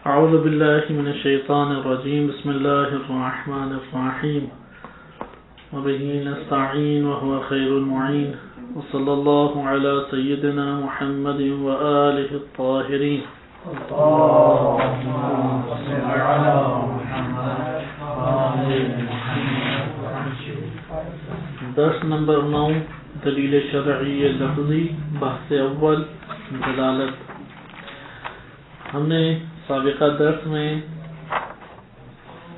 اعوذ باللہ من الشیطان الرجیم بسم اللہ الرحمن الرحیم وبہ نستعین وهو خیر المعین وصلی اللہ علی سیدنا محمد وآلہ الطاہرین. درس نمبر 9 دلیل شرعی لفظی بحث اول دلالت. ہم نے سابقہ درس میں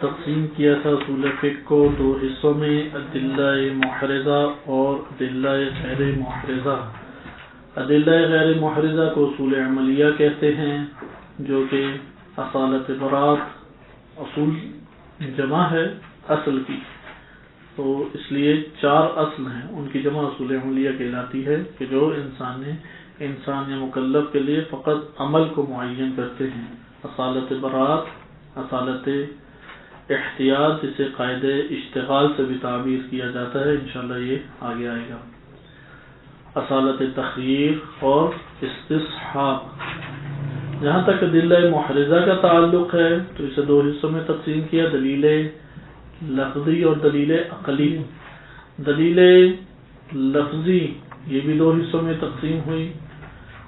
تقسیم کیا تھا اصول فقہ کو دو حصوں میں، ادلہ محرزہ اور ادلہ غیر محرزہ. ادلہ غیر محرزہ کو اصول عملیہ کہتے ہیں، جو کہ اصالت برات اصول جمع ہے اصل کی، تو اس لیے 4 اصل ہیں، ان کی جمع اصول عملیہ کہلاتی ہے کہ جو انسان یا مکلف کے لیے فقط عمل کو معین کرتے ہیں. اصالت برات، اصالت احتیاط، جسے قاعد اشتغال سے بھی تعبیر کیا جاتا ہے، انشاءاللہ یہ آگے آئے گا. اصالت تخییر اور استصحاب. جہاں تک ادلہ محرزہ کا تعلق ہے تو اسے 2 حصوں میں تقسیم کیا، دلیل لفظی اور دلیل عقلی. دلیل لفظی یہ بھی 2 حصوں میں تقسیم ہوئی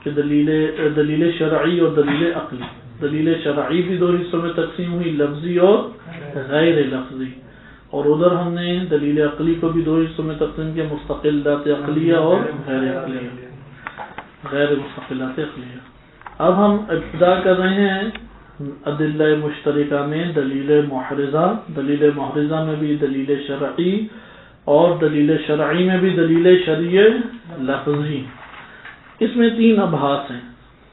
کہ دلیل شرعی اور دلیل عقلی. دلیل شرعی بھی 2 حصوں میں تقسیم ہوئی، لفظی اور غیر لفظی. اور ادھر ہم نے دلیل عقلی کو بھی 2 حصوں میں تقسیم کیا، مستقل ذات عقلیہ اور غیر مستقلات عقلیہ. اب ہم ابتدا کر رہے ہیں ادلہ مشترکہ میں دلیل محرزہ. دلیل محرزہ میں بھی دلیل شرعی اور دلیل شرعی میں بھی دلیل شرعی لفظی. اس میں 3 ابحاث ہیں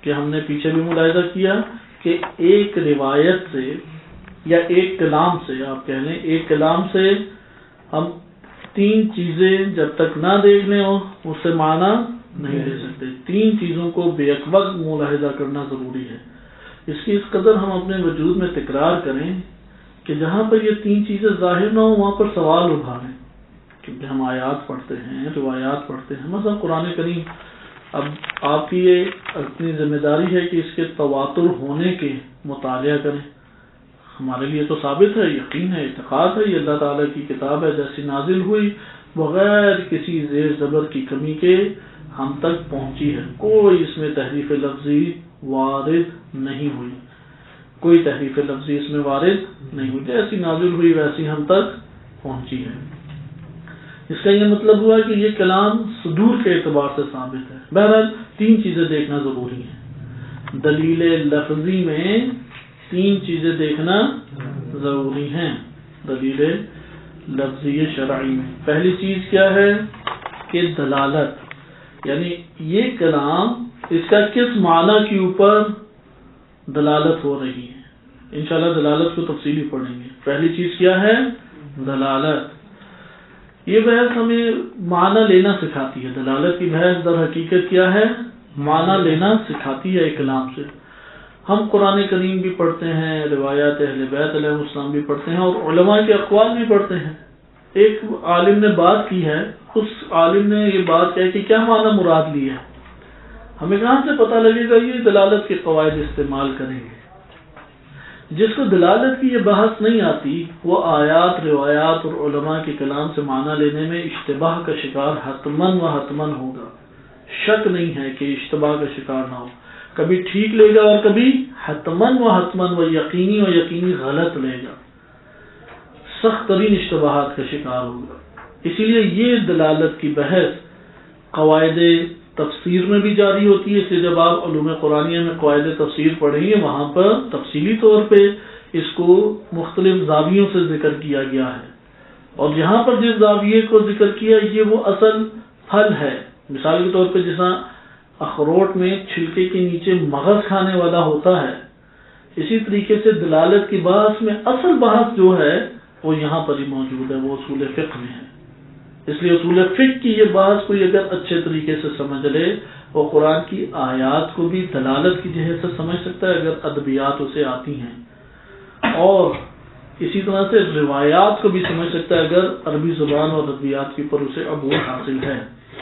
کہ ہم نے پیچھے بھی ملاحظہ کیا کہ ایک روایت سے یا ایک کلام سے، آپ کہہ لیں ایک کلام سے ہم 3 چیزیں جب تک نہ دیکھ لیں اس سے معنی نہیں لے سکتے. 3 چیزوں کو بے وقت ملاحظہ کرنا ضروری ہے. اس کی اس قدر ہم اپنے وجود میں تکرار کریں کہ جہاں پر یہ 3 چیزیں ظاہر نہ ہوں وہاں پر سوال اٹھائیں. کیونکہ ہم آیات پڑھتے ہیں، روایات پڑھتے ہیں، مثلا قرآن کریم. اب آپ کی یہ اپنی ذمہ داری ہے کہ اس کے تواتر ہونے کے مطالعہ کریں. ہمارے لیے تو ثابت ہے، یقین ہے، اعتقاد ہے، یہ اللہ تعالیٰ کی کتاب ہے، جیسی نازل ہوئی بغیر کسی زیر زبر کی کمی کے ہم تک پہنچی ہے. کوئی اس میں تحریف لفظی وارد نہیں ہوئی، کوئی تحریف لفظی اس میں وارد نہیں ہوئی، جیسی نازل ہوئی ویسی ہم تک پہنچی ہے. اس کا یہ مطلب ہوا کہ یہ کلام صدور کے اعتبار سے ثابت ہے. بہرحال 3 چیزیں دیکھنا ضروری ہیں. دلیل لفظی میں 3 چیزیں دیکھنا ضروری ہیں. دلیل لفظی شرعی میں پہلی چیز کیا ہے کہ دلالت، یعنی یہ کلام اس کا کس معنی کے اوپر دلالت ہو رہی ہے. انشاءاللہ دلالت کو تفصیلی پڑھیں گے. پہلی چیز کیا ہے؟ دلالت. یہ بحث ہمیں معنی لینا سکھاتی ہے. دلالت کی بحث در حقیقت کیا ہے؟ معنی لینا سکھاتی ہے ایک کلام سے. ہم قرآن کریم بھی پڑھتے ہیں، روایات اہل بیت علیہ السلام بھی پڑھتے ہیں، اور علماء کے اقوال بھی پڑھتے ہیں. ایک عالم نے بات کی ہے، اس عالم نے یہ بات کہی کہ کیا معنی مراد لی ہے. ہمیں کہاں سے پتہ لگے گا؟ یہ دلالت کے قواعد استعمال کریں گے. جس کو دلالت کی یہ بحث نہیں آتی وہ آیات، روایات اور علماء کے کلام سے معنی لینے میں اشتباہ کا شکار حتماً و حتماً ہوگا. شک نہیں ہے کہ اشتباہ کا شکار نہ ہو. کبھی ٹھیک لے گا اور کبھی حتماً و یقینی غلط لے گا. سخت ترین اشتباہات کا شکار ہوگا. اسی لیے یہ دلالت کی بحث قواعد تفسیر میں بھی جاری ہوتی ہے. اس لیے جب آپ علوم قرآنیہ میں قواعد تفسیر پڑھیں گے وہاں پر تفصیلی طور پہ اس کو مختلف زاویوں سے ذکر کیا گیا ہے، اور جہاں پر جس زاویے کو ذکر کیا یہ وہ اصل پھل ہے. مثال کے طور پہ جیسا اخروٹ میں چھلکے کے نیچے مغز کھانے والا ہوتا ہے، اسی طریقے سے دلالت کی بحث میں اصل بحث جو ہے وہ یہاں پر ہی موجود ہے، وہ اصول فقہ میں ہے. اس لیے اصول فقہ کی یہ بات کوئی اگر اچھے طریقے سے سمجھ لے وہ قرآن کی آیات کو بھی دلالت کی جہت سے سمجھ سکتا ہے اگر ادبیات اسے آتی ہیں، اور اسی طرح سے روایات کو بھی سمجھ سکتا ہے اگر عربی زبان اور ادبیات کے اوپر اسے عبور حاصل ہے.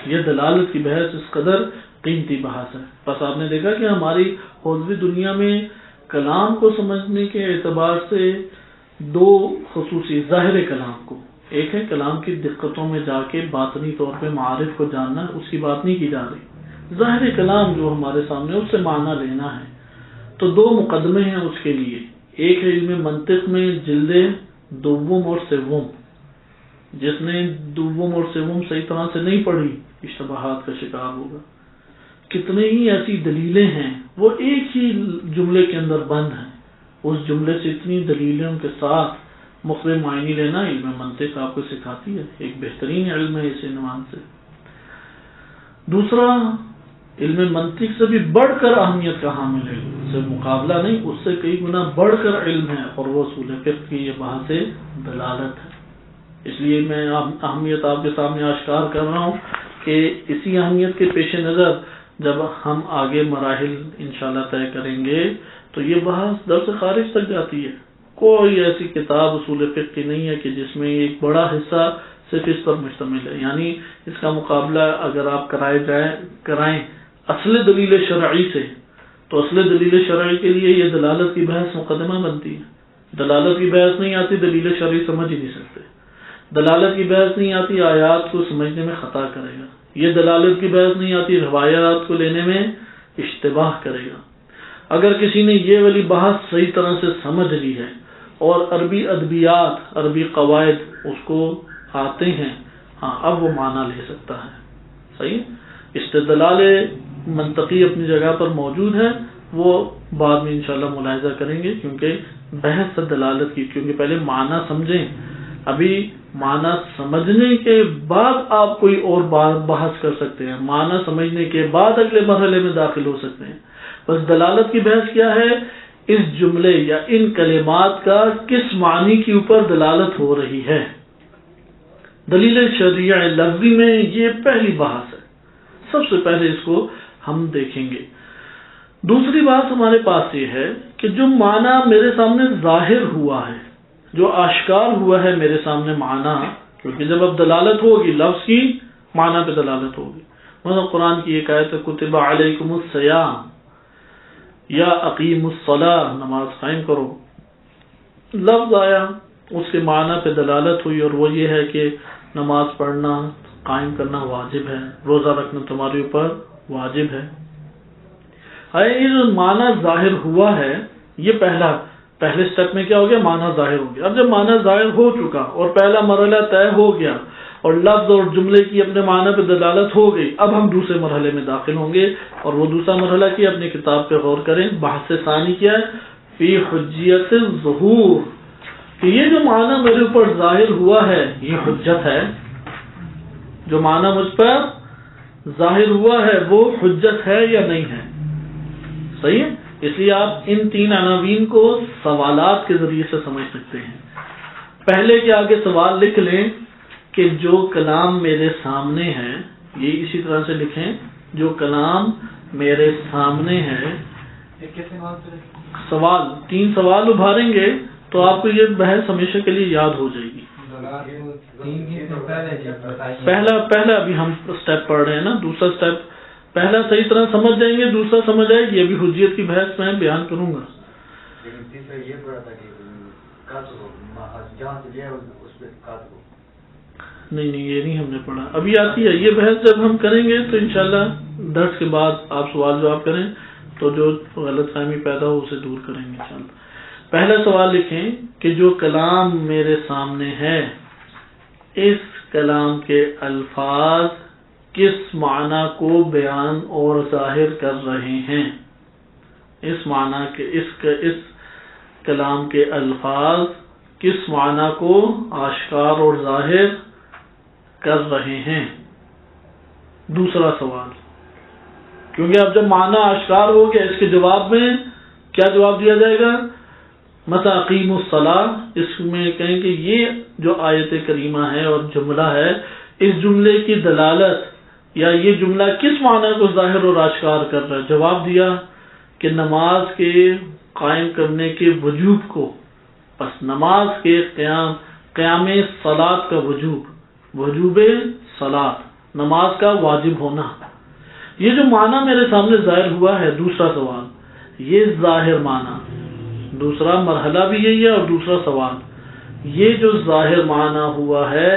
یہ دلالت کی بحث اس قدر قیمتی بحث ہے. بس آپ نے دیکھا کہ ہماری حوضوی دنیا میں کلام کو سمجھنے کے اعتبار سے دو خصوصی ظاہر کلام کو، ایک ہے کلام کی دقتوں میں جا کے باطنی طور پہ معارف کو جاننا، اس کی بات نہیں کی جا رہی، ظاہر کلام جو ہمارے سامنے اس سے معنی لینا ہے۔ تو دو مقدمے ہیں اس کے لیے، ایک ہے علم منطق میں جلد دوم اور سوم، جس نے دوم اور سوم صحیح طرح سے نہیں پڑھی اشتباہات کا شکار ہوگا۔ کتنے ہی ایسی دلیلیں ہیں وہ ایک ہی جملے کے اندر بند ہیں، اس جملے سے اتنی دلیلیں کے ساتھ مختلف معنی لینا علم منطق آپ کو سکھاتی ہے، ایک بہترین علم ہے اس عنوان سے۔ دوسرا، علم منطق سے بھی بڑھ کر اہمیت کا حامل ہے، اس سے مقابلہ نہیں، اس سے کئی گنا بڑھ کر علم ہے، اور وہ اصول فقہ کی یہ بحث دلالت ہے۔ اس لیے میں اہمیت آپ کے سامنے آشکار کر رہا ہوں کہ اسی اہمیت کے پیش نظر جب ہم آگے مراحل انشاءاللہ طے کریں گے تو یہ بحث درس خارج تک جاتی ہے۔ کوئی ایسی کتاب اصول فقہ کی نہیں ہے کہ جس میں ایک بڑا حصہ صرف اس پر مشتمل ہے، یعنی اس کا مقابلہ اگر آپ کرائیں اصل دلیل شرعی سے، تو اصل دلیل شرعی کے لیے یہ دلالت کی بحث مقدمہ بنتی ہے۔ دلالت کی بحث نہیں آتی، دلیل شرعی سمجھ ہی نہیں سکتے۔ دلالت کی بحث نہیں آتی، آیات کو سمجھنے میں خطا کرے گا۔ یہ دلالت کی بحث نہیں آتی، روایات کو لینے میں اشتباہ کرے گا۔ اگر کسی نے یہ والی بحث صحیح طرح سے سمجھ لی ہے اور عربی ادبیات، عربی قواعد اس کو آتے ہیں، ہاں اب وہ معنی لے سکتا ہے۔ صحیح، استدلال منطقی اپنی جگہ پر موجود ہے، وہ بعد میں انشاءاللہ ملاحظہ کریں گے، کیونکہ بحث دلالت کی، کیونکہ پہلے معنی سمجھیں، ابھی معنی سمجھنے کے بعد آپ کوئی اور بحث کر سکتے ہیں، معنی سمجھنے کے بعد اگلے مرحلے میں داخل ہو سکتے ہیں۔ بس دلالت کی بحث کیا ہے؟ اس جملے یا ان کلمات کا کس معنی کے اوپر دلالت ہو رہی ہے۔ دلیل شرعیہ لفظی میں یہ پہلی بحث ہے، سب سے پہلے اس کو ہم دیکھیں گے۔ دوسری بات ہمارے پاس یہ ہے کہ جو معنی میرے سامنے ظاہر ہوا ہے، جو آشکار ہوا ہے میرے سامنے معنی، کیونکہ جب اب دلالت ہوگی لفظ کی، معنی پہ دلالت ہوگی۔ مثلا قرآن کی ایک آیت ہے کتب علیکم الصیام یا اقیم الصلاۃ، نماز قائم کرو، لفظ آیا، اس کے معنی پہ دلالت ہوئی، اور وہ یہ ہے کہ نماز پڑھنا، قائم کرنا واجب ہے، روزہ رکھنا تمہارے اوپر واجب ہے۔ یہ جو معنی ظاہر ہوا ہے، یہ پہلے سٹیپ میں کیا ہو گیا؟ معنی ظاہر ہو گیا۔ اب جب معنی ظاہر ہو چکا اور پہلا مرحلہ طے ہو گیا اور لفظ اور جملے کی اپنے معنی پہ دلالت ہو گئی، اب ہم دوسرے مرحلے میں داخل ہوں گے، اور وہ دوسرا مرحلہ کیا؟ اپنی کتاب پہ غور کریں۔ بحث ثانی کیا ہے؟ فی حجیت الظہور، کہ یہ جو معنی میرے اوپر ظاہر ہوا ہے یہ حجت ہے، جو معنی مجھ پر ظاہر ہوا ہے وہ حجت ہے یا نہیں ہے۔ صحیح ہے؟ اس لیے آپ ان تین عناوین کو سوالات کے ذریعے سے سمجھ سکتے ہیں۔ پہلے کے آگے سوال لکھ لیں کہ جو کلام میرے سامنے ہے، یہ اسی طرح سے لکھیں، جو کلام میرے سامنے ہے۔ سوال، تین سوال ابھاریں گے تو آپ کو یہ بحث ہمیشہ کے لیے یاد ہو جائے گی۔ پہلا ابھی ہم سٹیپ پڑھ رہے ہیں نا، دوسرا سٹیپ پہلا صحیح طرح سمجھ جائیں گے، دوسرا سمجھ آئے گی، ابھی حجیت کی بحث میں بیان کروں گا۔ نہیں یہ نہیں ہم نے پڑھا، ابھی آتی ہے یہ بحث۔ جب ہم کریں گے تو انشاءاللہ درس کے بعد آپ سوال جواب کریں تو جو غلط فہمی پیدا ہو اسے دور کریں گے انشاءاللہ۔ پہلا سوال لکھیں کہ جو کلام میرے سامنے ہے، اس کلام کے الفاظ کس معنی کو بیان اور ظاہر کر رہے ہیں؟ اس معنی کے اس کلام کے الفاظ کس معنی کو آشکار اور ظاہر کر رہے ہیں؟ دوسرا سوال، کیونکہ اب جب معنی آشکار ہو گیا، اس کے جواب میں کیا جواب دیا جائے گا؟ مثلا اقیم الصلاۃ، اس میں کہیں کہ یہ جو آیت کریمہ ہے اور جملہ ہے، اس جملے کی دلالت یا یہ جملہ کس معنی کو ظاہر اور آشکار کر رہا ہے؟ جواب دیا کہ نماز کے قائم کرنے کے وجوب کو، بس نماز کے قیام صلاۃ کا وجوب صلاۃ، نماز کا واجب ہونا، یہ جو معنی میرے سامنے ظاہر ہوا ہے۔ دوسرا سوال، یہ ظاہر معنی دوسرا مرحلہ بھی یہی ہے اور دوسرا سوال. یہ جو ظاہر معنی ہوا ہے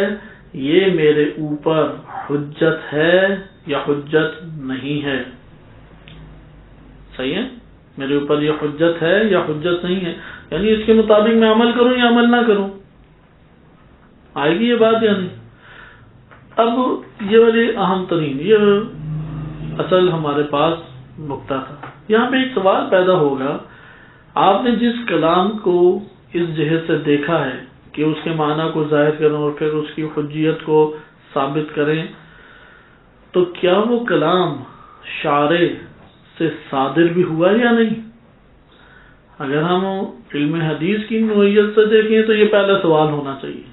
یہ میرے اوپر حجت ہے یا حجت نہیں ہے؟ صحیح ہے، میرے اوپر یہ حجت ہے یا حجت نہیں ہے، یعنی اس کے مطابق میں عمل کروں یا عمل نہ کروں. آئے گی یہ بات یا نہیں؟ اب یہ والی اہم ترین، یہ اصل ہمارے پاس نقطہ تھا. یہاں پہ ایک سوال پیدا ہوگا، آپ نے جس کلام کو اس جہت سے دیکھا ہے کہ اس کے معنی کو ظاہر کریں اور پھر اس کی حجیت کو ثابت کریں، تو کیا وہ کلام شارع سے صادر بھی ہوا یا نہیں؟ اگر ہم علم حدیث کی نوعیت سے دیکھیں تو یہ پہلا سوال ہونا چاہیے،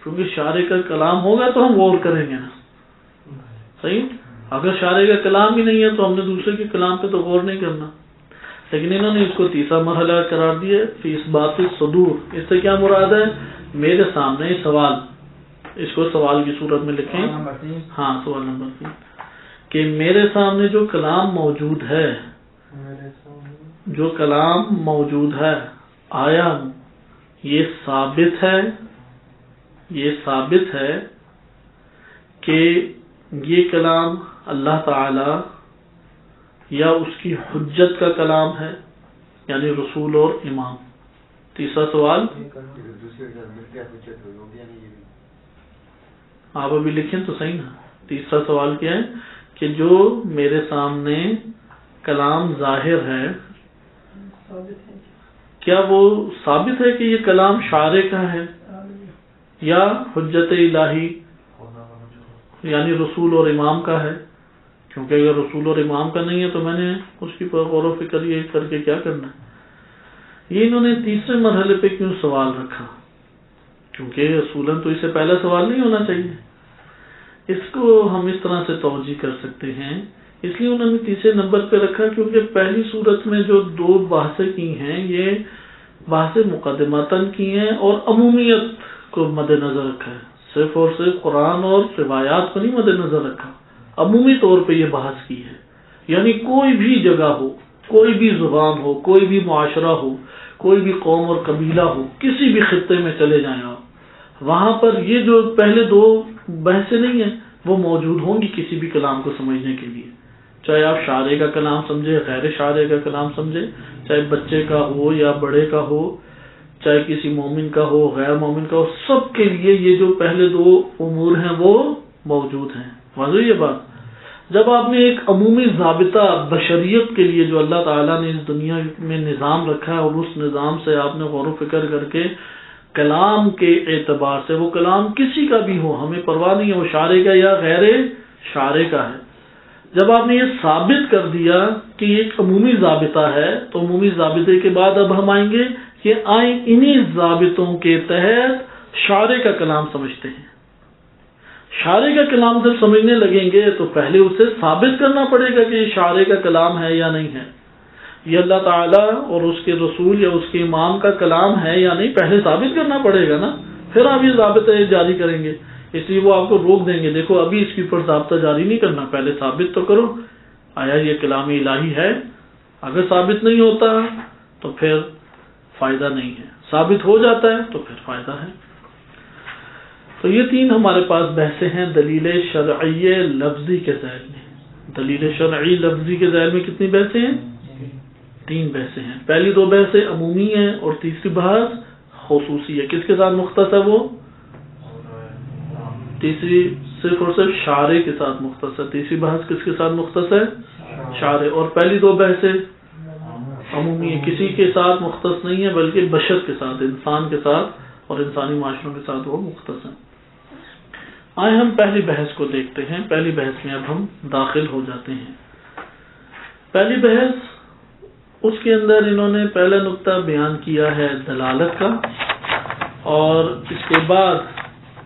کیونکہ شارع کا کلام ہوگا تو ہم غور کریں گے نا. صحیح، اگر شارع کا کلام ہی نہیں ہے تو ہم نے دوسرے کے کلام پہ تو غور نہیں کرنا. لیکن انہوں نے اس کو تیسرا مرحلہ قرار دیا فی اثبات الصدور. اس سے کیا مراد ہے؟ میرے سامنے سوال، اس کو سوال کی صورت میں لکھیں. ہاں، سوال نمبر 3 کہ میرے سامنے جو کلام موجود ہے، جو کلام موجود ہے، آیا یہ ثابت ہے، یہ ثابت ہے کہ یہ کلام اللہ تعالی یا اس کی حجت کا کلام ہے، یعنی رسول اور امام. تیسرا سوال آپ ابھی لکھیں تو صحیح نا. تیسرا سوال کیا ہے کہ جو میرے سامنے کلام ظاہر ہے کیا وہ ثابت ہے کہ یہ کلام شارع کا ہے یا حجت الہی یعنی رسول اور امام کا ہے؟ کیونکہ اگر رسول اور امام کا نہیں ہے تو میں نے اس کی غور و فکر یہ کر کے کیا کرنا ہے. یہ انہوں نے تیسرے مرحلے پہ کیوں سوال رکھا؟ کیونکہ اصولاً تو اس سے پہلا سوال نہیں ہونا چاہیے. اس کو ہم اس طرح سے توجہ کر سکتے ہیں، اس لیے انہوں نے تیسرے نمبر پہ رکھا کیونکہ پہلی صورت میں جو 2 بحثیں کی ہیں یہ بحثیں مقدماتاً کی ہیں اور عمومیت کو مد نظر رکھا ہے، صرف اور صرف قرآن اور روایات کو نہیں مد نظر رکھا، عمومی طور پہ یہ بحث کی ہے. یعنی کوئی بھی جگہ ہو، کوئی بھی زبان ہو، کوئی بھی معاشرہ ہو، کوئی بھی قوم اور قبیلہ ہو، کسی بھی خطے میں چلے جائیں آپ، وہاں پر یہ جو پہلے 2 بحثیں نہیں ہیں وہ موجود ہوں گی کسی بھی کلام کو سمجھنے کے لیے. چاہے آپ شارع کا کلام سمجھے، غیر شارع کا کلام سمجھے، چاہے بچے کا ہو یا بڑے کا ہو، چاہے کسی مومن کا ہو غیر مومن کا ہو، سب کے لیے یہ جو پہلے 2 امور ہیں وہ موجود ہیں. واضح یہ بات. جب آپ نے ایک عمومی ضابطہ بشریت کے لیے جو اللہ تعالیٰ نے اس دنیا میں نظام رکھا ہے اور اس نظام سے آپ نے غور و فکر کر کے کلام کے اعتبار سے، وہ کلام کسی کا بھی ہو، ہمیں پرواہ نہیں ہے وہ شارع کا یا غیر شارع کا ہے، جب آپ نے یہ ثابت کر دیا کہ یہ ایک عمومی ضابطہ ہے تو عمومی ضابطے کے بعد اب ہم آئیں گے کہ انہی ضابطوں کے تحت شارع کا کلام سمجھتے ہیں. شارع کا کلام جب سمجھنے لگیں گے تو پہلے اسے ثابت کرنا پڑے گا کہ یہ شارع کا کلام ہے یا نہیں ہے، یہ اللہ تعالیٰ اور اس کے رسول یا اس کے امام کا کلام ہے یا نہیں، پہلے ثابت کرنا پڑے گا نا، پھر آپ یہ ضابطہ جاری کریں گے. اس لیے وہ آپ کو روک دیں گے، دیکھو ابھی اس کے اوپر ضابطہ جاری نہیں کرنا، پہلے ثابت تو کرو آیا یہ کلام الہی ہے. اگر ثابت نہیں ہوتا تو پھر فائدہ نہیں ہے، ثابت ہو جاتا ہے تو پھر فائدہ ہے. تو یہ 3 ہمارے پاس بحثیں ہیں دلیل شرعی لفظی کے ذیل میں. دلیل شرعی لفظی کے ذیل میں کتنی بحثیں ہیں؟ 3 بحثیں ہیں. پہلی 2 بحثیں عمومی ہیں اور تیسری بحث خصوصی ہے. کس کے ساتھ مختص ہے وہ؟ تیسری صرف اور صرف شارع کے ساتھ مختص ہے. تیسری بحث کس کے ساتھ مختص ہے؟ شارع. اور پہلی 2 بحثیں عمومی ہے، کسی کے ساتھ مختص نہیں ہے بلکہ بشر کے ساتھ، انسان کے ساتھ اور انسانی معاشروں کے ساتھ وہ مختص ہیں. آئے ہم پہلی بحث کو دیکھتے ہیں. پہلی بحث میں اب ہم داخل ہو جاتے ہیں. پہلی بحث، اس کے اندر انہوں نے پہلا نقطہ بیان کیا ہے دلالت کا، اور اس کے بعد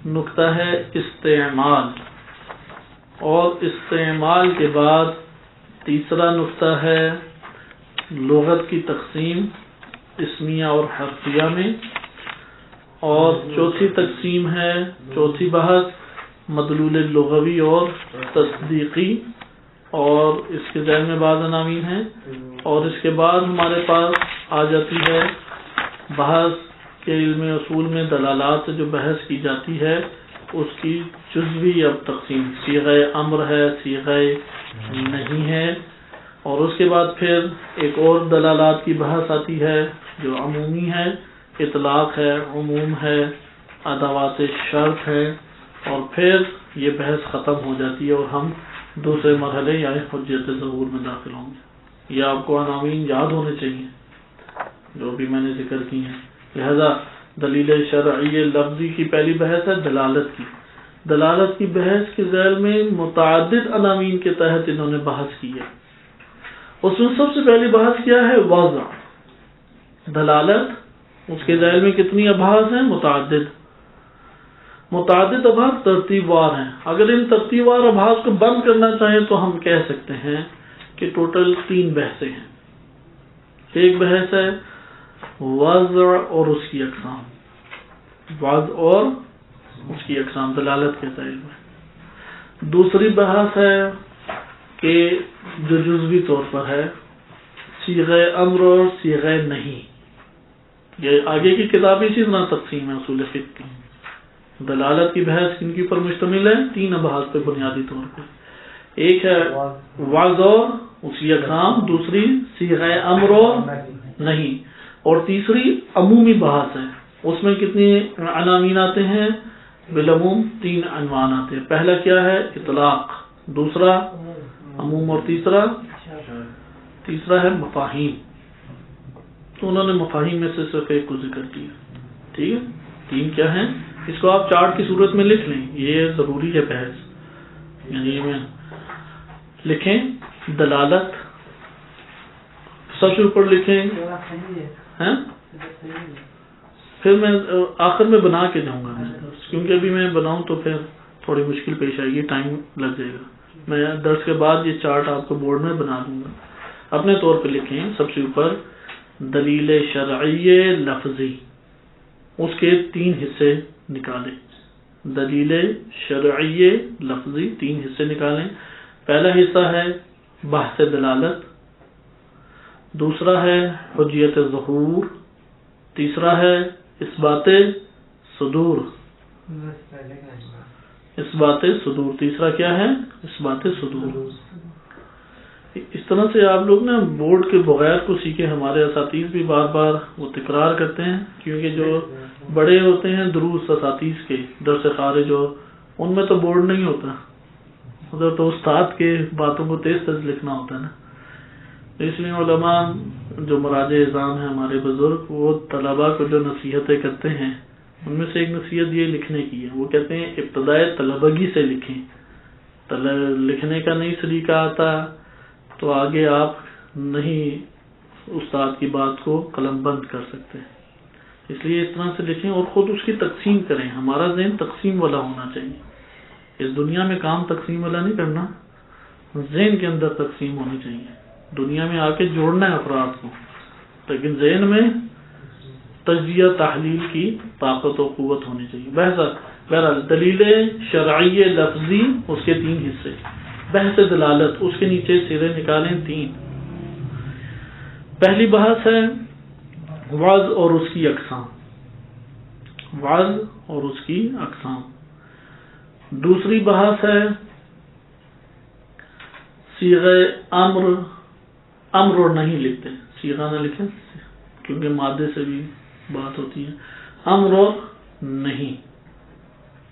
نقطہ ہے استعمال، اور استعمال کے بعد تیسرا نقطہ ہے لغت کی تقسیم اسمیہ اور حرفیہ میں، اور چوتھی تقسیم ہے، چوتھی بحث مدلول لغوی اور تصدیقی، اور اس کے ذیل میں بعض عناوین ہیں. اور اس کے بعد ہمارے پاس آ جاتی ہے بحث کے علم اصول میں دلالات سے جو بحث کی جاتی ہے اس کی جزوی اب تقسیم، صیغہ امر ہے، صیغہ نہیں ہے، اور اس کے بعد پھر ایک اور دلالات کی بحث آتی ہے جو عمومی ہے، اطلاق ہے، عموم ہے، ادوات شرط ہے، اور پھر یہ بحث ختم ہو جاتی ہے اور ہم دوسرے مرحلے یعنی حجت ظہور میں داخل ہوں گے۔ یہ آپ کو عناوین یاد ہونے چاہیے جو بھی میں نے ذکر کی ہیں۔ لہذا دلیل شرعی لفظی کی پہلی بحث ہے دلالت کی۔ دلالت کی بحث کے ذیل میں متعدد عناوین کے تحت انہوں نے بحث کی ہے۔ اس میں سب سے پہلی بحث کیا ہے؟ واضح دلالت، اس کے ذیل میں کتنی ابحاث ہیں؟ متعدد ابحاث ترتیب وار ہیں۔ اگر ان ترتیب وار ابحاث کو بند کرنا چاہیں تو ہم کہہ سکتے ہیں کہ ٹوٹل 3 بحثیں ہیں۔ ایک بحث ہے وضع اور اس کی اقسام، وضع اور اس کی اقسام دلالت کے ذیل میں۔ دوسری بحث ہے کہ جو جزوی طور پر ہے صیغہ امر اور صیغہ نہیں۔ یہ آگے کی کتاب اسی طرح تقسیم ہے اصول فقہ کی۔ دلالت کی بحث کن کی پر مشتمل ہے؟ 3 ابحاث پہ بنیادی طور پہ۔ ایک ہے وضع اور اس کی اقسام، دوسری صیغہ امر اور نہیں، اور تیسری عمومی بحث ہے۔ اس میں کتنی عناوین آتے ہیں؟ بالعموم 3 عنوان آتے ہیں۔ پہلا کیا ہے؟ اطلاق، دوسرا عموم، اور تیسرا ہے مفاہیم۔ تو انہوں نے مفاہیم میں سے صرف ایک کو ذکر کیا، ٹھیک ہے۔ 3 کیا ہیں؟ اس کو آپ چارٹ کی صورت میں لکھ لیں، یہ ضروری ہے بحث، یعنی میں لکھیں دلالت، سب سے اوپر لکھیں، پھر میں آخر میں بنا کے جاؤں گا، کیونکہ ابھی میں بناؤں تو پھر تھوڑی مشکل پیش آئے گی، ٹائم لگ جائے گا۔ میں درس کے بعد یہ چارٹ آپ کو بورڈ میں بنا دوں گا۔ اپنے طور پہ لکھیں سب سے اوپر دلیل شرعی لفظی، اس کے 3 حصے نکالیں۔ دلیل شرعی لفظی 3 حصے نکالیں۔ پہلا حصہ ہے بحث دلالت، دوسرا ہے حجیت ظہور، تیسرا ہے اثبات صدور۔ تیسرا کیا ہے؟ اثبات صدور۔ اس طرح سے آپ لوگ نا بورڈ کے بغیر کو سیکھے۔ ہمارے اساتذہ بھی بار بار وہ تکرار کرتے ہیں، کیونکہ جو بڑے ہوتے ہیں دروس اساتذہ کے درس خارج، ان میں تو بورڈ نہیں ہوتا، ادھر تو استاد کے باتوں کو تیز تیز لکھنا ہوتا ہے نا۔ اس لیے علماء جو مراجع اعظام ہیں ہمارے بزرگ، وہ طلباء کو جو نصیحتیں کرتے ہیں ان میں سے ایک نصیحت یہ لکھنے کی ہے، وہ کہتے ہیں ابتدائے طلبگی سے لکھیں۔ لکھنے کا نہیں طریقہ آتا تو آگے آپ نہیں استاد کی بات کو قلم بند کر سکتے، اس لیے اس طرح سے لکھیں اور خود اس کی تقسیم کریں۔ ہمارا ذہن تقسیم والا ہونا چاہیے، اس دنیا میں کام تقسیم والا نہیں کرنا، ذہن کے اندر تقسیم ہونی چاہیے۔ دنیا میں آ کے جوڑنا ہے افراد کو، لیکن ذہن میں تجزیہ تحلیل کی طاقت و قوت ہونی چاہیے۔ بہرحال دلیل شرعی لفظی اس کے 3 حصے، بحث دلالت اس کے نیچے سرے نکالیں 3۔ پہلی بحث ہے وعظ اور اس کی اقسام، وعظ اور اس کی اقسام۔ دوسری بحث ہے صیغہ امر، امر اور نہیں لکھتے، صیغہ نہ لکھیں کیونکہ مادے سے بھی بات ہوتی ہے۔ امر اور نہیں،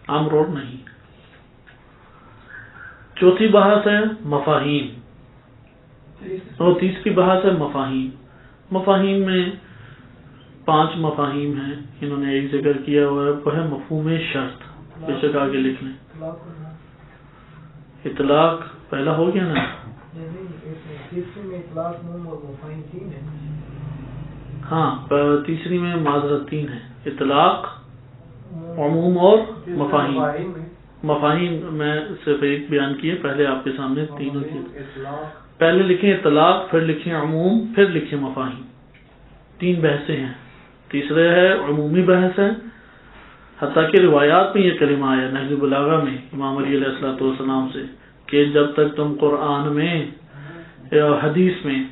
امر اور نہیں۔ چوتھی بحث ہے مفاہیم، اور تیسری بحث ہے مفاہیم۔ مفاہیم میں 5 مفاہیم ہیں، انہوں نے ایک ذکر کیا ہوا ہے، وہ ہے مفہوم شرط، بے شک آگے لکھ لیں۔ اطلاق پہلا ہو گیا نا؟ ہاں، تیسری میں معذرت 3 ہے، اطلاق، عموم اور مفاہیم۔ مفاہیم میں صرف ایک بیان کیے، پہلے آپ کے سامنے 3 کی، پہلے لکھیں اطلاق، پھر لکھیں عموم، پھر لکھیں مفاہیم۔ 3 بحثیں ہیں، تیسرے ہے عمومی بحث ہے، حتیٰ کہ روایات میں یہ کلمہ آیا نہج البلاغہ میں امام علی علیہ السلام سے کہ جب تک تم قرآن میں یا حدیث میں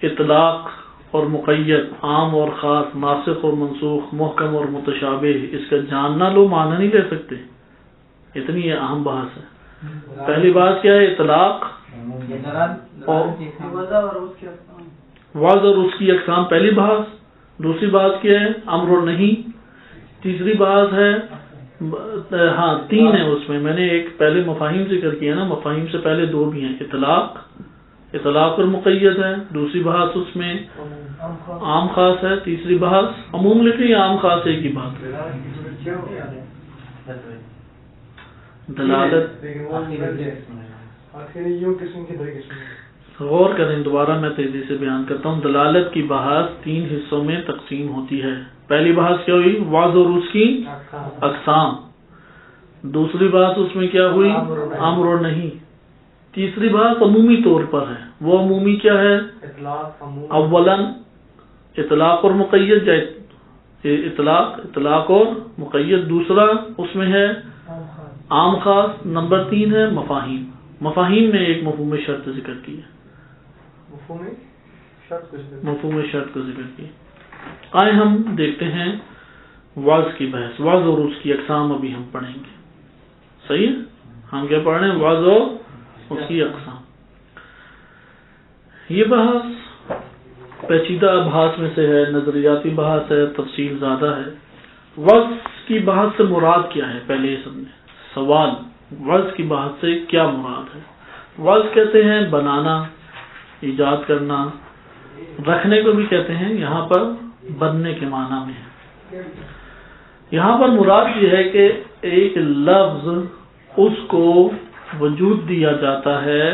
اطلاق اور مقید، عام اور خاص، ناسخ اور منسوخ، محکم اور متشابہ، اس کا جاننا لو معنی نہیں لے سکتے. اتنی اہم بحث ہے. پہلی بات کیا ہے؟ اطلاق اور وضع اور اس کی اقسام، پہلی بحث. دوسری بات کیا ہے؟ امر اور نہیں. تیسری بات ہے ہاں تین ہے اس میں نے ایک پہلے مفاہیم ذکر کیا نا، مفاہیم سے پہلے دو بھی ہیں. اطلاق اور مقید ہے. دوسری بحث اس میں عام خاص ہے. تیسری بحث عموم لکھی، عام خاص ایک ہی بات ہے. دلالت غور کریں، دوبارہ میں تیزی سے بیان کرتا ہوں. دلالت کی بحث تین حصوں میں تقسیم ہوتی ہے. پہلی بحث کیا ہوئی؟ واضح اور اس کی اقسام. دوسری بات اس میں کیا ہوئی؟ امر اور نہیں. تیسری بات عمومی طور پر ہے. وہ عمومی کیا ہے؟ اولا اطلاق اور مقید، اطلاق اور مقید. دوسرا اس میں ہے عام خاص. نمبر 3 ہے مفاہیم. مفاہیم میں ایک مفہوم شرط ذکر کی ہے. مفہوم شرط کو ذکر کی. آئے ہم دیکھتے ہیں وعظ کی بحث. وعظ اور اس کی اقسام ابھی ہم پڑھیں گے. صحیح ہے؟ ہم کیا پڑھ رہے ہیں؟ وعظ اور اس کی اقسام. یہ بحث پیچیدہ ابحاث میں سے ہے، نظریاتی بحث ہے، تفصیل زیادہ ہے. وعظ کی بحث سے مراد کیا ہے؟ پہلے یہ سمجھیں. سوال، وعظ کی بحث سے کیا مراد ہے؟ وعظ کہتے ہیں بنانا، ایجاد کرنا. رکھنے کو بھی کہتے ہیں، یہاں پر بننے کے معنی میں ہے. یہاں پر مراد یہ ہے کہ ایک لفظ اس کو وجود دیا جاتا ہے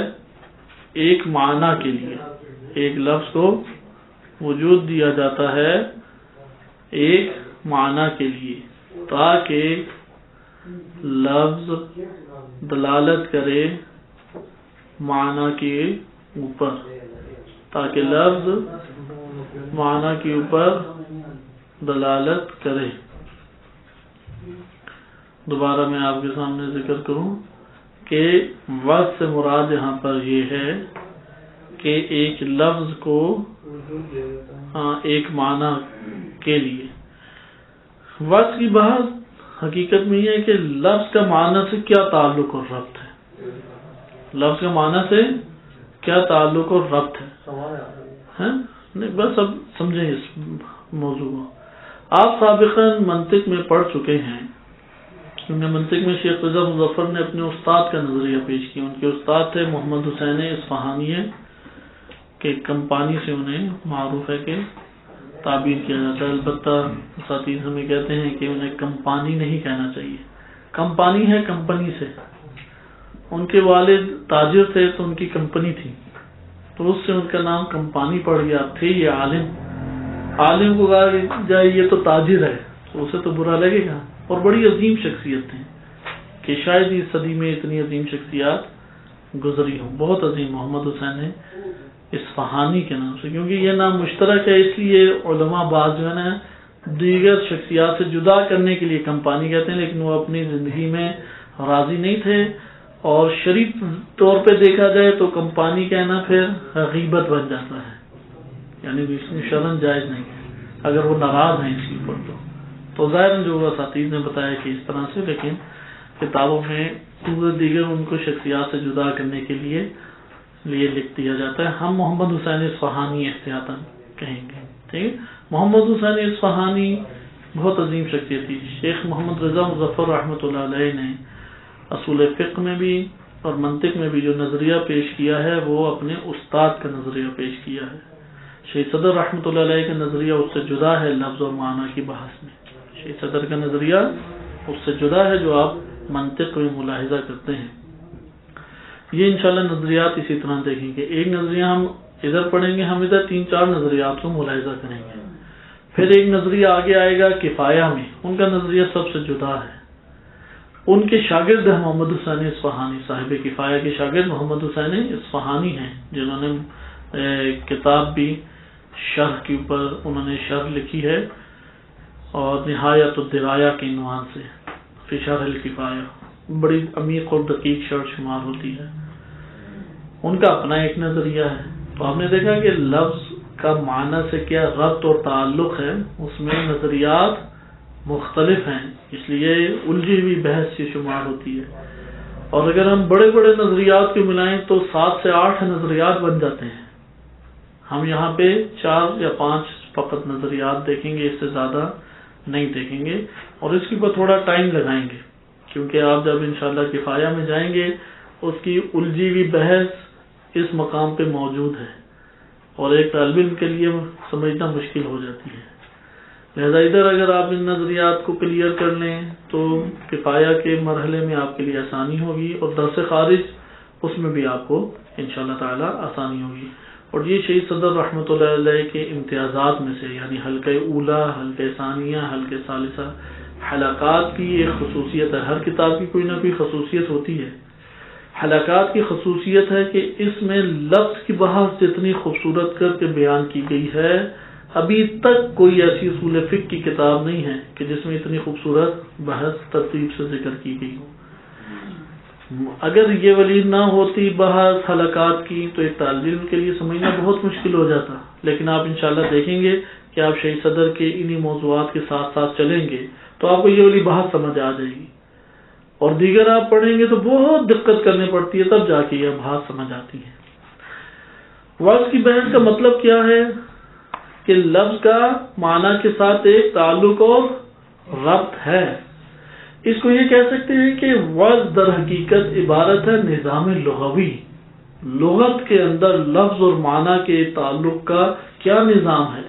ایک معنی کے لیے. ایک لفظ کو وجود دیا جاتا ہے ایک معنی کے لیے، تاکہ لفظ دلالت کرے معنی کے اوپر، تاکہ لفظ معنی کے اوپر دلالت کرے. دوبارہ میں آپ کے سامنے ذکر کروں کہ وعظ سے مراد یہاں پر یہ ہے کہ ایک لفظ کو ایک معنی کے لیے. وعظ کی بحث حقیقت میں یہ ہے کہ لفظ کا معنی سے کیا تعلق اور ربط ہے. لفظ کا معنی سے کیا تعلق اور ربط ہے. نہیں بس اب سمجھیں اس موضوع کو. آپ سابقاً منطق میں پڑھ چکے ہیں، کیونکہ منطق میں شیخ رضا مظفر نے اپنے استاد کا نظریہ پیش کیا. ان کے استاد تھے محمد حسین اصفہانی کہ کمپانی سے انہیں معروف ہے کہ تعبیر کیا جاتا ہے. البتہ اساتذہ ہمیں کہتے ہیں کہ انہیں کمپانی نہیں کہنا چاہیے. کمپانی ہے کمپنی سے. ان کے والد تاجر تھے تو ان کی کمپنی تھی، تو اس سے ان کا نام کمپانی پڑ گیا. تھے یہ عالم کو کہا جائے یہ تو تاجر ہے تو اسے تو برا لگے گا. اور بڑی عظیم شخصیت تھیں کہ شاید اس صدی میں اتنی عظیم شخصیات گزری ہوں. بہت عظیم محمد حسین اصفہانی کے نام سے، کیونکہ یہ نام مشترک ہے اس لیے علماء بعض جو ہے نا دیگر شخصیات سے جدا کرنے کے لیے کمپانی کہتے ہیں، لیکن وہ اپنی زندگی میں راضی نہیں تھے. اور شریف طور پہ دیکھا جائے تو کمپانی کہنا پھر غیبت بن جاتا ہے، یعنی اس میں شرن جائز نہیں ہے اگر وہ ناراض ہیں اس کے اوپر. تو ظاہر جو اساتذہ نے بتایا کہ اس طرح سے، لیکن کتابوں میں دیگر ان کو شخصیات سے جدا کرنے کے لیے لکھ دیا جاتا ہے. ہم محمد حسین اصفہانی احتیاطاً کہیں گے. ٹھیک. محمد حسین اصفہانی بہت عظیم شخصیت تھی. شیخ محمد رضا مظفر رحمۃ اللہ علیہ نے اصول فقہ میں بھی اور منطق میں بھی جو نظریہ پیش کیا ہے وہ اپنے استاد کا نظریہ پیش کیا ہے. شیخ صدر رحمۃ اللہ علیہ کا نظریہ اس سے جدا ہے لفظ اور معنی کی بحث میں. شیخ صدر کا نظریہ اس سے جدا ہے جو آپ منطق میں ملاحظہ کرتے ہیں. یہ انشاءاللہ نظریات اسی طرح دیکھیں گے. ایک نظریہ ہم ادھر پڑھیں گے، ہم ادھر 3-4 نظریات کو ملاحظہ کریں گے. پھر ایک نظریہ آگے آئے گا کفایہ میں، ان کا نظریہ سب سے جدا ہے. ان کے شاگرد محمد حسین اصفہانی، صاحب کفایہ کے شاگرد محمد حسین اصفہانی ہیں، جنہوں نے کتاب بھی شرح کے اوپر انہوں نے شرح لکھی ہے، اور نہایت الدرایا کے عنوان سے فی شرح الکفایہ. بڑی عمیق اور دقیق شرح شمار ہوتی ہے. ان کا اپنا ایک نظریہ ہے. تو آپ نے دیکھا کہ لفظ کا معنی سے کیا ربط اور تعلق ہے، اس میں نظریات مختلف ہیں، اس لیے الجھی ہوئی بحث کی شمار ہوتی ہے. اور اگر ہم بڑے بڑے نظریات کو ملائیں تو 7 سے 8 نظریات بن جاتے ہیں. ہم یہاں پہ 4 یا 5 فقط نظریات دیکھیں گے، اس سے زیادہ نہیں دیکھیں گے، اور اس کے اوپر تھوڑا ٹائم لگائیں گے، کیونکہ آپ جب انشاءاللہ کفایہ میں جائیں گے اس کی الجھی ہوئی بحث اس مقام پہ موجود ہے، اور ایک طالب علم کے لیے سمجھنا مشکل ہو جاتی ہے. لہذا ادھر اگر آپ ان نظریات کو کلیئر کر لیں تو کفایہ کے مرحلے میں آپ کے لیے آسانی ہوگی، اور درس خارج اس میں بھی آپ کو انشاءاللہ تعالی آسانی ہوگی. اور یہ شہید صدر رحمۃ اللہ علیہ کے امتیازات میں سے، یعنی حلقہ اولا، حلقہ ثانیہ، حلقہ ثالثہ حلقات کی ایک خصوصیت ہے. ہر کتاب کی کوئی نہ کوئی خصوصیت ہوتی ہے. حلقات کی خصوصیت ہے کہ اس میں لفظ کی بحث جتنی خوبصورت کر کے بیان کی گئی ہے، ابھی تک کوئی ایسی اصول فقہ کی کتاب نہیں ہے کہ جس میں اتنی خوبصورت بحث ترتیب سے ذکر کی گئی ہو. اگر یہ ولی نہ ہوتی بحث حلقات کی تو ایک طالب علم کے لیے سمجھنا بہت مشکل ہو جاتا. لیکن آپ انشاءاللہ دیکھیں گے کہ آپ شہید صدر کے انہی موضوعات کے ساتھ ساتھ چلیں گے تو آپ کو یہ والی بحث سمجھ آ جائے گی، اور دیگر آپ پڑھیں گے تو بہت دقت کرنی پڑتی ہے، تب جا کے یہ بحث سمجھ آتی ہے. وعظ کی بحث کا مطلب کیا ہے کہ لفظ کا معنی کے ساتھ ایک تعلق اور ربط ہے. اس کو یہ کہہ سکتے ہیں کہ وعظ در حقیقت عبارت ہے نظام لغوی. لغت کے اندر لفظ اور معنی کے تعلق کا کیا نظام ہے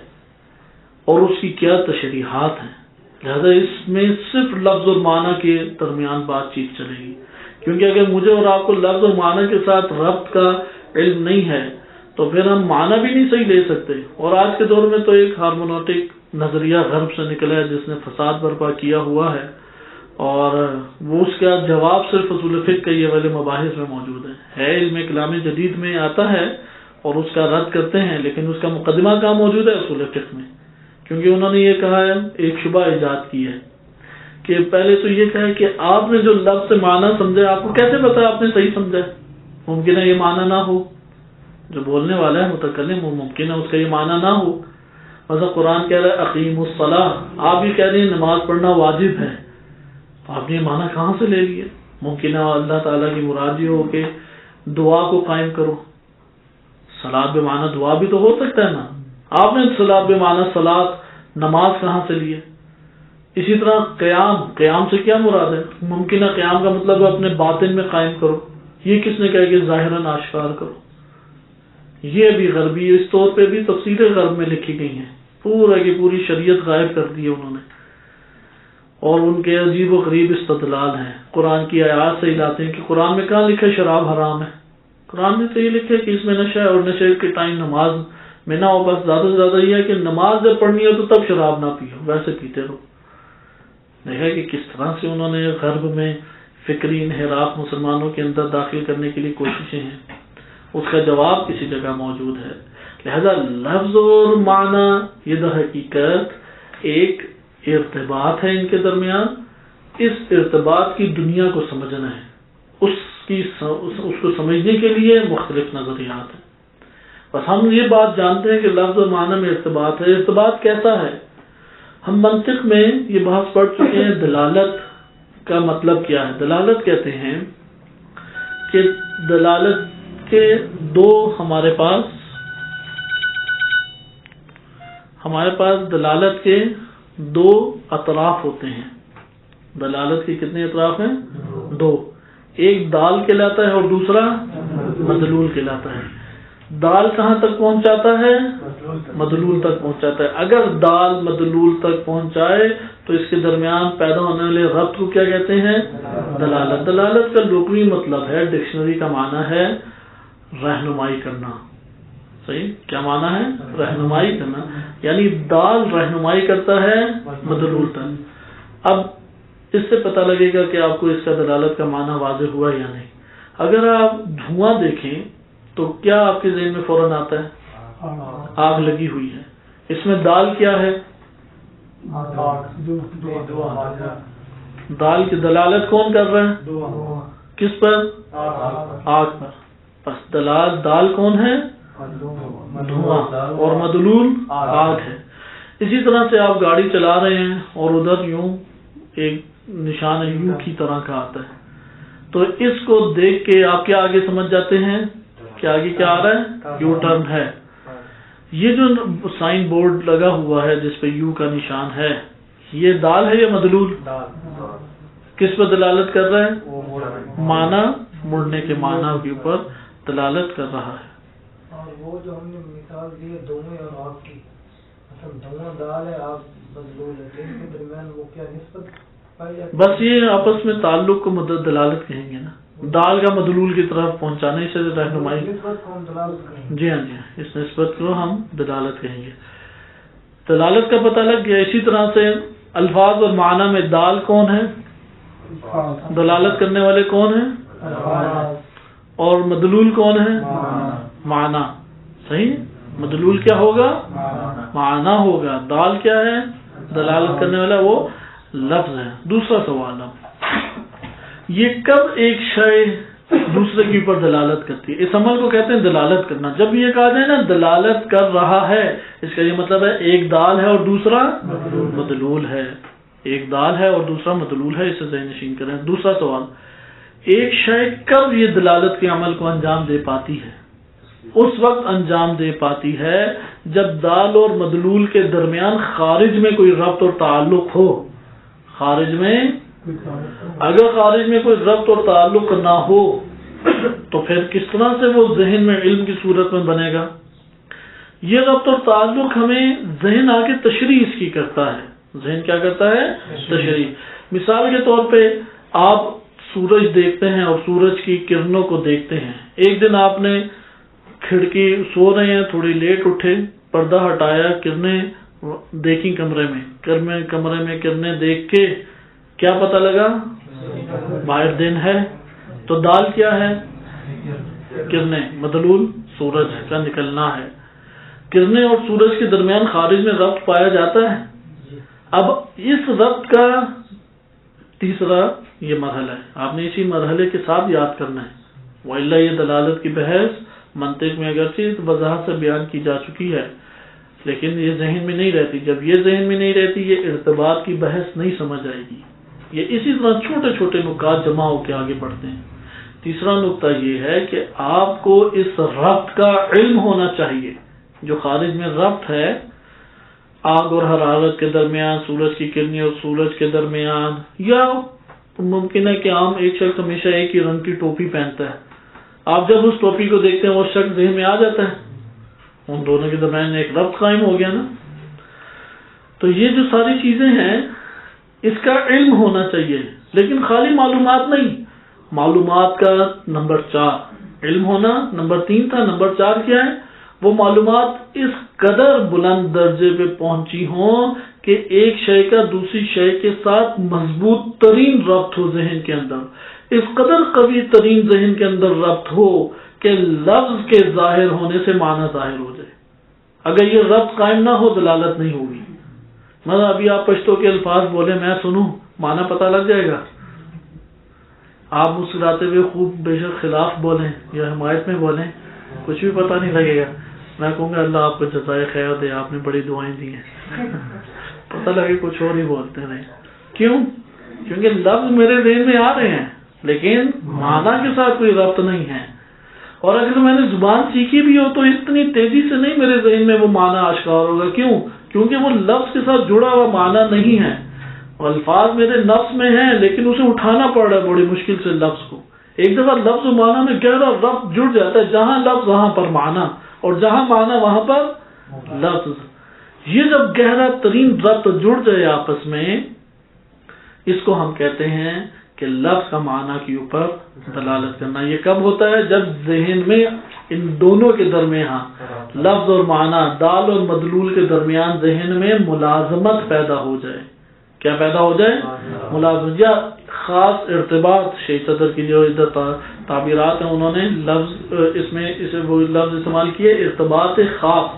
اور اس کی کیا تشریحات ہیں. لہذا اس میں صرف لفظ اور معنی کے درمیان بات چیت چلے گی، کیونکہ اگر مجھے اور آپ کو لفظ اور معنی کے ساتھ ربط کا علم نہیں ہے تو پھر ہم معنی بھی نہیں صحیح لے سکتے. اور آج کے دور میں تو ایک ہارمونوٹک نظریہ غرب سے نکلا ہے جس نے فساد برپا کیا ہوا ہے، اور وہ اس کا جواب صرف اصول فقہ کے یہ والے مباحث میں موجود ہے. علم کلام جدید میں آتا ہے اور اس کا رد کرتے ہیں، لیکن اس کا مقدمہ کہاں موجود ہے؟ اصول فقہ میں. کیونکہ انہوں نے یہ کہا ہے، ایک شبہ ایجاد کی ہے کہ پہلے تو یہ کہا کہ آپ نے جو لفظ سے معنی سمجھا، آپ کو کیسے پتا آپ نے صحیح سمجھا؟ ممکن ہے یہ معنی نہ ہو. جو بولنے والا ہے متکلم، وہ ممکن ہے اس کا یہ معنی نہ ہو. مثلا قرآن کہہ رہا ہے اقیم الصلاۃ، آپ یہ کہہ رہے ہیں نماز پڑھنا واجب ہے، آپ نے یہ معنی کہاں سے لے لیا؟ ممکن ہے اللہ تعالیٰ کی مراد یہ ہو کہ دعا کو قائم کرو. صلاۃ بمعنی دعا بھی تو ہو سکتا ہے نا. آپ نے صلاۃ بمعنی صلاۃ نماز کہاں سے لی ہے؟ اسی طرح قیام سے کیا مراد ہے؟ ممکن ہے قیام کا مطلب اپنے باطن میں قائم کرو. یہ کس نے کہا کہ ظاہراً آشکار کرو؟ یہ بھی غربی، اس طور پہ بھی تفسیریں غرب میں لکھی گئی ہیں، پورا کی پوری شریعت غائب کر دی ہے انہوں نے، اور ان کے عجیب و غریب استدلال ہیں. قرآن کی آیات سے لاتے ہیں کہ قرآن میں کہاں لکھا ہے شراب حرام ہے؟ قرآن میں تو یہ لکھا ہے کہ اس میں نشہ ہے، اور نشے کے ٹائم نماز میں نہ ہو. بس زیادہ سے زیادہ یہ ہے کہ نماز جب پڑھنی ہو تو تب شراب نہ پیو، ویسے پیتے رہو. دیکھا کہ کس طرح سے انہوں نے غرب میں فکری انحراف مسلمانوں کے اندر داخل کرنے کے لیے کوششیں ہیں. اس کا جواب کسی جگہ موجود ہے. لہذا لفظ اور معنی یہ در حقیقت ایک ارتباط ہے ان کے درمیان. اس ارتباط کی دنیا کو سمجھنا ہے، اس کو سمجھنے کے لیے مختلف نظریات ہیں. بس ہم یہ بات جانتے ہیں کہ لفظ اور معنی میں ارتباط ہے. ارتباط کیسا ہے؟ ہم منطق میں یہ بحث پڑھ چکے ہیں. دلالت کا مطلب کیا ہے؟ دلالت کہتے ہیں کہ دلالت کے دو ہمارے پاس دلالت کے دو اطراف ہوتے ہیں. دلالت کے کتنے اطراف ہیں؟ دو. ایک دال کہلاتا ہے اور دوسرا مدلول کہلاتا ہے. دال کہاں تک پہنچاتا ہے؟ مدلول تک پہنچاتا ہے. اگر دال مدلول تک پہنچائے تو اس کے درمیان پیدا ہونے والے ربط کو کیا کہتے ہیں؟ دلالت. دلالت کا لغوی مطلب ہے، ڈکشنری کا معنی ہے رہنمائی کرنا. صحیح؟ کیا معنی ہے؟ رہنمائی کرنا. یعنی دال رہنمائی کرتا ہے مدلول تک. اب اس سے پتہ لگے گا کہ آپ کو اس کا دلالت کا معنی واضح ہوا یا نہیں. اگر آپ دھواں دیکھیں تو کیا آپ کے ذہن میں فوراً آتا ہے؟ آگ لگی ہوئی ہے. اس میں دال کیا ہے؟ دال کی دلالت کون کر رہا ہے؟ کس پر؟ آگ پر. بس دال کون ہے؟ دھواں اور مدلول آگ ہے. اسی طرح سے آپ گاڑی چلا رہے ہیں اور ادھر یوں ایک نشان یوں کی طرح کا آتا ہے، تو اس کو دیکھ کے آپ کیا آگے سمجھ جاتے ہیں کہ آگے کیا آ رہا ہے؟ یو ٹرن ہے. یہ جو سائن بورڈ لگا ہوا ہے جس پہ یو کا نشان ہے، یہ دال ہے یا مدلول؟ کس پر دلالت کر رہا ہے؟ معنی، مڑنے کے معنی کے اوپر دلالت کر رہا ہے. اور وہ جو ہم نے مثال دی ہے دھوئیں اور آگ کی، مطلب دھواں دال ہے، آگ مدلول ہے، ان کے درمیان وہ کیا نسبت پائی جاتی ہے؟ بس یہ آپس میں تعلق کو دلالت کہیں گے نا، دال کا مدلول کی طرف پہنچانے سے رہنمائی. نسبت کو ہم دلالت کریں گے. جی ہاں جی ہاں، اس نسبت کو ہم دلالت کہیں گے. دلالت کا پتہ لگ گیا. اسی طرح سے الفاظ اور معنی میں دال کون ہے؟ دلالت کرنے والے کون ہیں؟ اور مدلول کون ہے؟ معنی. صحیح. مدلول کیا ہوگا؟ معنی ہوگا. دال کیا ہے؟ دلالت کرنے والا وہ لفظ ہے. دوسرا سوال ہے، یہ کب ایک شے دوسرے کے اوپر دلالت کرتی ہے؟ اس عمل کو کہتے ہیں دلالت کرنا. جب یہ کہا جائے نا دلالت کر رہا ہے، اس کا یہ مطلب ہے ایک دال ہے اور دوسرا مدلول ہے. ایک دال ہے اور دوسرا مدلول ہے. اسے ذہن نشین کریں. دوسرا سوال، ایک شے کب یہ دلالت کے عمل کو انجام دے پاتی ہے؟ اس وقت انجام دے پاتی ہے جب دال اور مدلول کے درمیان خارج میں کوئی ربط اور تعلق ہو. خارج میں، اگر خارج میں کوئی ربط اور تعلق نہ ہو تو پھر کس طرح سے وہ ذہن میں علم کی صورت میں بنے گا؟ یہ ربط اور تعلق ہمیں ذہن آگے تشریح اس کی کرتا ہے. ذہن کیا کرتا ہے؟ تشریح. مثال کے طور پہ آپ سورج دیکھتے ہیں اور سورج کی کرنوں کو دیکھتے ہیں. ایک دن آپ نے کھڑکی، سو رہے ہیں، تھوڑی لیٹ اٹھے، پردہ ہٹایا، کرنیں دیکھی کمرے میں کرنیں دیکھ کے کیا پتہ لگا؟ باہر دن ہے. تو دال کیا ہے؟ کرنیں. مدلول سورج کا نکلنا ہے. کرنیں اور سورج کے درمیان خارج میں ربط پایا جاتا ہے. اب اس ربط کا تیسرا یہ مرحلہ ہے، آپ نے اسی مرحلے کے ساتھ یاد کرنا ہے. وَإِلَّا یہ دلالت کی بحث منطق میں اگرچہ وضاحت سے بیان کی جا چکی ہے لیکن یہ ذہن میں نہیں رہتی. جب یہ ذہن میں نہیں رہتی یہ ارتباط کی بحث نہیں سمجھ آئے گی. یہ اسی طرح چھوٹے چھوٹے نکات جمع ہو کے آگے بڑھتے ہیں. تیسرا نقطہ یہ ہے کہ آپ کو اس ربط کا علم ہونا چاہیے جو خارج میں ربط ہے، آگ اور حرارت کے درمیان، سورج کی کرنیں اور سورج کے درمیان. یا ممکن ہے کہ عام ایک شخص ہمیشہ ایک ہی رنگ کی ٹوپی پہنتا ہے، آپ جب اس ٹوپی کو دیکھتے ہیں وہ شخص ذہن میں آ جاتا ہے، ان دونوں کے درمیان ایک ربط قائم ہو گیا نا. تو یہ جو ساری چیزیں ہیں اس کا علم ہونا چاہیے، لیکن خالی معلومات نہیں. معلومات کا نمبر 4 علم ہونا، نمبر 3 تھا. نمبر 4 کیا ہے؟ وہ معلومات اس قدر بلند درجے پہ پہنچی ہوں کہ ایک شے کا دوسری شے کے ساتھ مضبوط ترین ربط ہو ذہن کے اندر. اس قدر قوی ترین ذہن کے اندر ربط ہو کہ لفظ کے ظاہر ہونے سے معنی ظاہر ہو جائے. اگر یہ ربط قائم نہ ہو دلالت نہیں ہوگی. مطلب ابھی آپ پشتو کے الفاظ بولیں، میں سنوں، معنی پتہ لگ جائے گا. آپ مسکراتے ہوئے خوب بے شک خلاف بولیں یا حمایت میں بولیں، کچھ بھی پتہ نہیں لگے گا. میں کہوں گا اللہ آپ کو جزائے خیر دے، آپ نے بڑی دعائیں دی ہیں. پتہ لگے کچھ اور ہی بولتے ہیں. کیوں؟ کیونکہ لفظ میرے ذہن میں آ رہے ہیں لیکن معنی کے ساتھ کوئی ربط نہیں ہے. اور اگر میں نے زبان سیکھی بھی ہو تو اتنی تیزی سے نہیں میرے ذہن میں وہ معنی آشکار ہوگا. کیوں؟ کیونکہ وہ لفظ کے ساتھ جڑا ہوا معنی نہیں ہے. الفاظ میرے نفس میں ہیں لیکن اسے اٹھانا پڑ رہا ہے بڑی مشکل سے لفظ کو. ایک دفعہ لفظ و معنی میں گہرا ربط جڑ جاتا ہے، جہاں لفظ وہاں پر معنی اور جہاں معنی وہاں پر لفظ. یہ جب گہرا ترین ربط جڑ جائے آپس میں، اس کو ہم کہتے ہیں کہ لفظ کا معنی کے اوپر دلالت کرنا. یہ کب ہوتا ہے؟ جب ذہن میں ان دونوں کے درمیان لفظ اور معنی، دال اور مدلول کے درمیان ذہن میں ملازمت پیدا ہو جائے. کیا پیدا ہو جائے؟ ملازمت یا خاص ارتباط. شیخ صدر کی جو ادھر تعبیرات ہیں انہوں نے لفظ اس میں وہ لفظ استعمال کیے ارتباط خاص.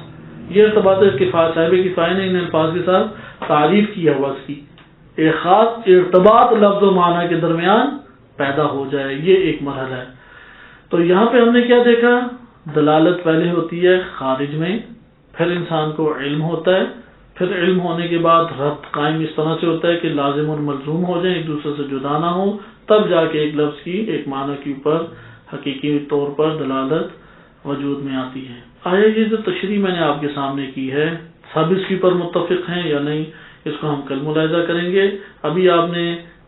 یہ ارتباط کفایت صاحب کفایت نے ان الفاظ کے ساتھ تعریف کیا ہوا اس کی. ایک خاص ارتباط لفظ و معنی کے درمیان پیدا ہو جائے، یہ ایک مرحلہ ہے. تو یہاں پہ ہم نے کیا دیکھا؟ دلالت پہلے ہوتی ہے خارج میں، پھر انسان کو علم ہوتا ہے، پھر علم ہونے کے بعد ربط قائم اس طرح سے ہوتا ہے کہ لازم اور ملزوم ہو جائیں، ایک دوسرے سے جدا نہ ہوں، تب جا کے ایک لفظ کی ایک معنی کے اوپر حقیقی طور پر دلالت وجود میں آتی ہے۔ آیا یہ جو تشریح میں نے آپ کے سامنے کی ہے سب اس کے اوپر متفق ہیں یا نہیں، اس کو ہم کل ملاحظہ کریں گے۔ ابھی آپ نے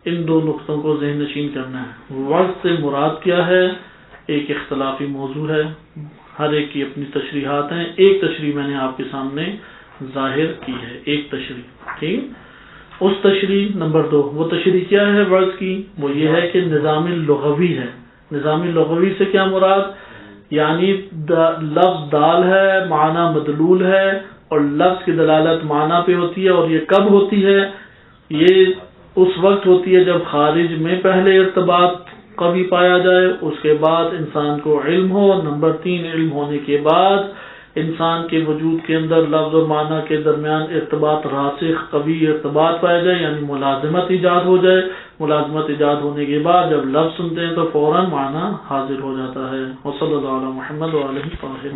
ان دو نقطوں کو ذہن نشین کرنا ہے۔ وعظ سے مراد کیا ہے ایک اختلافی موضوع ہے، ہر ایک کی اپنی تشریحات ہیں، ایک تشریح میں نے آپ کے سامنے ظاہر کی ہے، ایک تشریح، ٹھیک۔ اس تشریح نمبر 2، وہ تشریح کیا ہے وعظ کی؟ وہ یہ ہے کہ نظام لغوی ہے۔ نظام لغوی سے کیا مراد؟ یعنی لفظ دال ہے، معنی مدلول ہے، اور لفظ کی دلالت معنی پہ ہوتی ہے، اور یہ کب ہوتی ہے؟ یہ اس وقت ہوتی ہے جب خارج میں پہلے ارتباط قوی پایا جائے، اس کے بعد انسان کو علم ہو، نمبر 3 علم ہونے کے بعد انسان کے وجود کے اندر لفظ اور معنی کے درمیان ارتباط راسخ قوی ارتباط پایا جائے، یعنی ملازمت ایجاد ہو جائے۔ ملازمت ایجاد ہونے کے بعد جب لفظ سنتے ہیں تو فوراً معنی حاضر ہو جاتا ہے۔ وصلی اللہ علی محمد وعلیہ وسلم۔